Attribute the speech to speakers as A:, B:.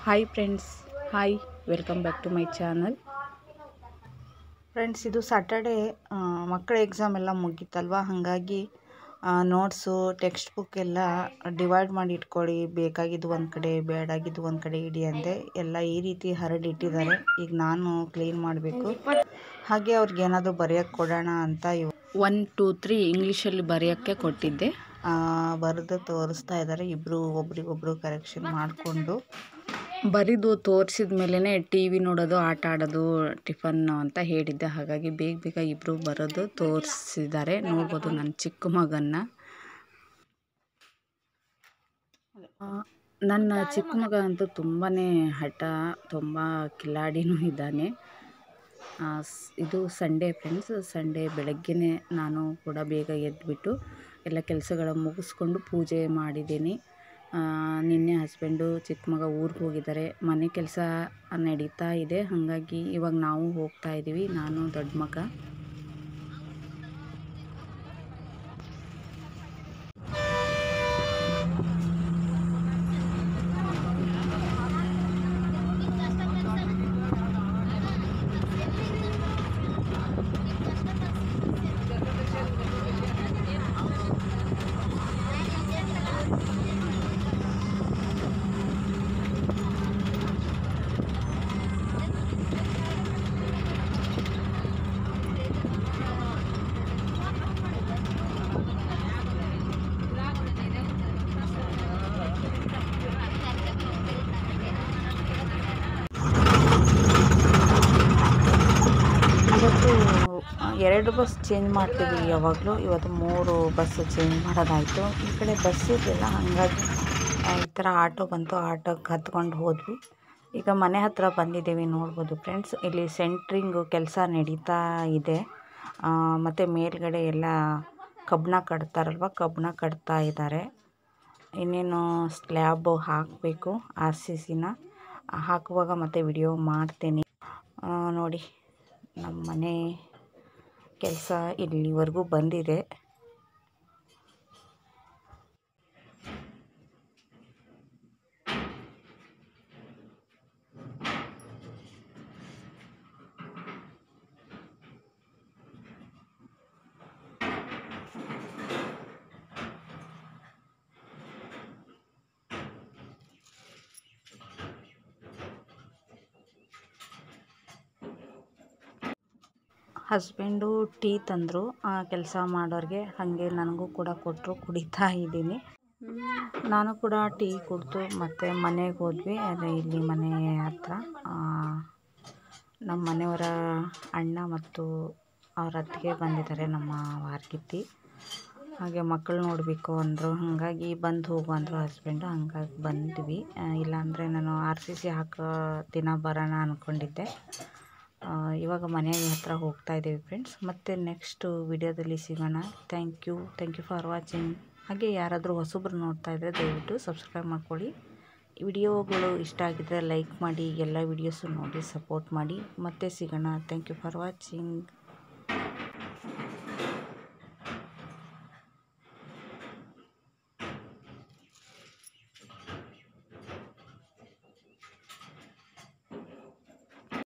A: Hi friends, hi, welcome back to my channel. Friends, ಇದು Saturday ಮಕ್ಕಳ exam ಎಲ್ಲ ಮುಗೀತಲ್ವ, ಹಾಗಾಗಿ ನೋಟ್ಸು ಟೆಕ್ಸ್ಟ್ ಬುಕ್ ಎಲ್ಲ ಡಿವೈಡ್ ಮಾಡಿ ಇಟ್ಕೊಳ್ಳಿ. ಬೇಕಾಗಿದ್ದು ಒಂದು ಕಡೆ, ಬೇಡಾಗಿದ್ದು ಒಂದು ಕಡೆ ಇಡಿ ಅಂದೆ ಎಲ್ಲ ಈ ರೀತಿ ಹರಡಿಟ್ಟಿದ್ದಾರೆ. ಈಗ ನಾನು ಕ್ಲೀನ್ ಮಾಡಬೇಕು. ಹಾಗೆ ಅವ್ರಿಗೆ ಏನಾದರೂ ಬರೆಯೋಕ್ಕೆ ಕೊಡೋಣ ಅಂತ 1, 2, 3 ಇಂಗ್ಲೀಷಲ್ಲಿ ಬರೆಯೋಕ್ಕೆ ಕೊಟ್ಟಿದ್ದೆ. ಬರೆದು ತೋರಿಸ್ತಾ ಇದ್ದಾರೆ ಇಬ್ಬರು, ಒಬ್ರಿಗೊಬ್ರು ಕರೆಕ್ಷನ್ ಮಾಡಿಕೊಂಡು. ಬರೆದು ತೋರಿಸಿದ ಮೇಲೇ ಟಿ ವಿ ನೋಡೋದು, ಆಟ ಆಡೋದು, ಟಿಫನ್ನು ಅಂತ ಹೇಳಿದ್ದೆ. ಹಾಗಾಗಿ ಬೇಗ ಬೇಗ ಇಬ್ಬರು ಬರೋದು ತೋರಿಸಿದ್ದಾರೆ. ನೋಡ್ಬೋದು ನನ್ನ ಚಿಕ್ಕ ಮಗನ್ನ. ನನ್ನ ಚಿಕ್ಕ ಮಗ ಅಂತೂ ತುಂಬಾ ಹಠ, ತುಂಬ ಕಿಲಾಡಿನೂ ಇದ್ದಾನೆ. ಇದು ಸಂಡೇ ಫ್ರೆಂಡ್ಸ್. ಸಂಡೇ ಬೆಳಗ್ಗೆನೇ ನಾನು ಕೂಡ ಬೇಗ ಎದ್ದುಬಿಟ್ಟು ಎಲ್ಲ ಕೆಲಸಗಳ ಮುಗಿಸ್ಕೊಂಡು ಪೂಜೆ ಮಾಡಿದ್ದೀನಿ. ನಿನ್ನೆ ಹಸ್ಬೆಂಡು ಚಿಕ್ಕ ಮಗ ಊರಿಗೆ ಹೋಗಿದ್ದಾರೆ. ಮನೆ ಕೆಲಸ ನಡೀತಾ ಇದೆ. ಹಾಗಾಗಿ ಇವಾಗ ನಾವು ಹೋಗ್ತಾ ಇದ್ದೀವಿ, ನಾನು ದೊಡ್ಡ ಮಗ. ಇವತ್ತು 2 ಬಸ್ ಚೇಂಜ್ ಮಾಡ್ತೀವಿ ಯಾವಾಗಲೂ. ಇವತ್ತು 3 ಬಸ್ ಚೇಂಜ್ ಮಾಡೋದಾಯಿತು. ಈ ಕಡೆ ಬಸ್ ಇರಲಿಲ್ಲ, ಹಾಗಾಗಿ ಈ ಥರ ಆಟೋ ಬಂತು, ಆಟೋಕ್ಕೆ ಹತ್ಕೊಂಡು ಹೋದ್ವಿ. ಈಗ ಮನೆ ಹತ್ರ ಬಂದಿದ್ದೀವಿ. ನೋಡ್ಬೋದು ಫ್ರೆಂಡ್ಸ್, ಇಲ್ಲಿ ಸೆಂಟ್ರಿಂಗು ಕೆಲಸ ನಡೀತಾ ಇದೆ. ಮತ್ತು ಮೇಲ್ಗಡೆ ಎಲ್ಲ ಕಬ್ಬಣ ಕಟ್ತಾರಲ್ವ, ಕಬ್ಬಣ ಕಟ್ತಾ ಇದ್ದಾರೆ. ಇನ್ನೇನು ಸ್ಲ್ಯಾಬು ಹಾಕಬೇಕು. RCCನ ಹಾಕುವಾಗ ಮತ್ತೆ ವಿಡಿಯೋ ಮಾಡ್ತೀನಿ. ನೋಡಿ, ನಮ್ಮ ಮನೆ ಕೆಲಸ ಇಲ್ಲಿವರೆಗೂ ಬಂದಿದೆ. ಹಸ್ಬೆಂಡು ಟೀ ತಂದರು ಕೆಲಸ ಮಾಡೋರಿಗೆ, ಹಾಗೆ ನನಗೂ ಕೂಡ ಕೊಟ್ಟರು. ಕುಡಿತಾ ಇದ್ದೀನಿ. ನಾನು ಕೂಡ ಟೀ ಕುಡಿದು ಮತ್ತೆ ಮನೆಗೆ ಹೋದ್ವಿ. ಅದೇ ಇಲ್ಲಿ ಮನೆ ಹತ್ರ ನಮ್ಮ ಮನೆಯವರ ಅಣ್ಣ ಮತ್ತು ಅವ್ರ ಅತ್ತಿಗೆ ಬಂದಿದ್ದಾರೆ, ನಮ್ಮ ವಾರ್ಗಿತ್ತಿ. ಹಾಗೆ ಮಕ್ಕಳು ನೋಡಬೇಕು ಅಂದರು, ಹಾಗಾಗಿ ಬಂದು ಹೋಗು ಅಂದರು ಹಸ್ಬೆಂಡು. ಹಂಗಾಗಿ ಬಂದ್ವಿ. ಇಲ್ಲಾಂದರೆ ನಾನು RCC ಹಾಕೋ ದಿನ ಬರೋಣ ಅಂದ್ಕೊಂಡಿದ್ದೆ. ಇವಾಗ ಮನೆ ಹತ್ರ ಹೋಗ್ತಾ ಇದ್ದೀವಿ ಫ್ರೆಂಡ್ಸ್. ಮತ್ತು ನೆಕ್ಸ್ಟ್ ವಿಡಿಯೋದಲ್ಲಿ ಸಿಗೋಣ. Thank you for watching. ಹಾಗೆ ಯಾರಾದರೂ ಹೊಸಬ್ರು ನೋಡ್ತಾ ಇದ್ದರೆ ದಯವಿಟ್ಟು ಸಬ್ಸ್ಕ್ರೈಬ್ ಮಾಡ್ಕೊಳ್ಳಿ. ವಿಡಿಯೋಗಳು ಇಷ್ಟ ಆಗಿದ್ದರೆ ಲೈಕ್ ಮಾಡಿ, ಎಲ್ಲ ವಿಡಿಯೋಸು ನೋಡಿ ಸಪೋರ್ಟ್ ಮಾಡಿ. ಮತ್ತೆ ಸಿಗೋಣ. Thank you for watching.